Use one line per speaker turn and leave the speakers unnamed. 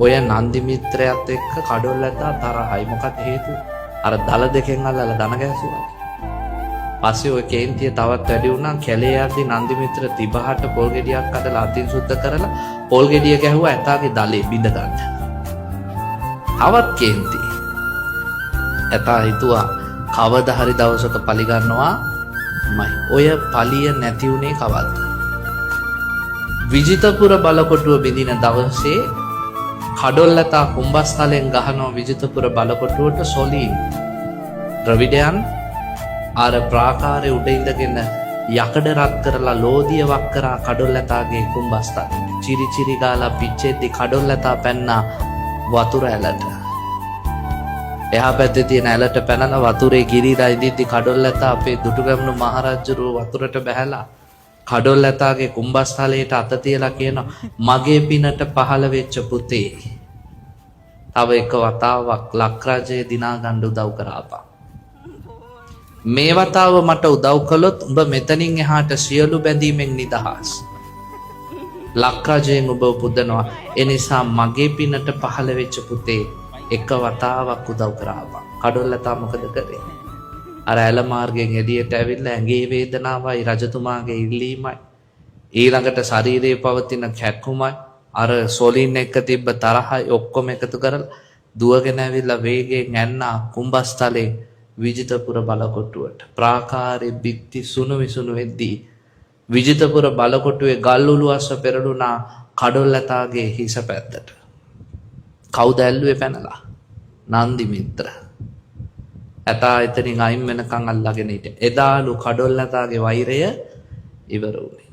ඔය නන්දි මිත්‍රයත් එක්ක කඩොල් ඇතා තරහයි. මොකද හේතුව? අර දල දෙකෙන් අල්ලලා දන ගැසුවා. පස්සේ ඔය කේන්තිය තවත් වැඩි වුණා. කැලේ යද්දි නන්දි මිත්‍ර තිබහට පොල් ගෙඩියක් අදලා අතින් සුද්ධ කරලා පොල් ගෙඩිය ගැහුවා ඇතාගේ දලේ බිඳ ගන්න. තවත් කේන්ති. ඇතා හිතුවා කවදා හරි දවසක පලි ගන්නවා මයි. ඔය පලිය නැති උනේ කවද්ද? විජිතපුර බලකොටුව බිඳින දවසේ කඩොල් ඇතා කුඹස්තලෙන් ගහනවා විජිතපුර බලකොටුවට සොලීන්. ද්‍රවිඩයන් අර ප්‍රාකාරයේ උඩ ඉඳගෙන යකඩ රත් කරලා ලෝදිය වක් කරා කඩොල් ඇතාගේ කුඹස්තලෙ. චිරි චිරි ගාලා පිච්චෙද්දි කඩොල් ඇතා පැන්නා වතුර ඇලට. එහා පැත්තේ තියෙන ඇලට පැනලා වතුරේ ගිරීලා ඉඳිද්දි කඩොල් ඇතා අපේ දුටුගැමුණු මහරජුරුව වතුරට බැහැලා කඩොල් ඇතාගේ කුඹස්තලයට අත තියලා කියනවා මගේ පිනට පහළ වෙච්ච පුතේ. තව එක වතාවක් ලක්රජය දිනා ගන්න උදව් කරාපා. මේ වතාව මට උදව් කළොත් උඹ මෙතනින් එහාට සියලු බැඳීමෙන් නිදහස්. ලක්රජයෙන් ඔබ පුදනවා. එනිසා මගේ පිනට පහළ වෙච්ච පුතේ එක වතාවක් උදව් කරාපා. කඩොල් ඇතා මොකද කරේ? අර ඇල මාර්ගයෙන් එළියට ඇවිල්ලා ඇඟේ වේදනාවයි රජතුමාගේ ඉල්ලීමයි ඊළඟට ශරීරයේ පවතින කැක්කුමයි අර සොලින් එක්ක තිබ්බ තරහයි ඔක්කොම එකතු කරලා දුවගෙන ඇවිල්ලා වේගයෙන් ඇන්නා කුඹස්තලේ විජිතපුර බලකොටුවට. ප්‍රාකාරයේ බිත්ති සුණු විසුණු වෙද්දී විජිතපුර බලකොටුවේ ගල් උළුස්ස පෙරළුණා කඩොල් ඇතාගේ හිස පැත්තට. කවුද ඇල්ලුවේ පැනලා? නන්දි මිත්‍ර. ඇතා එතනින් අයින් වෙනකන් අල්ලගෙන හිටියා. එදාලු කඩොල් ඇතාගේ වෛරය ඉවර වුණේ.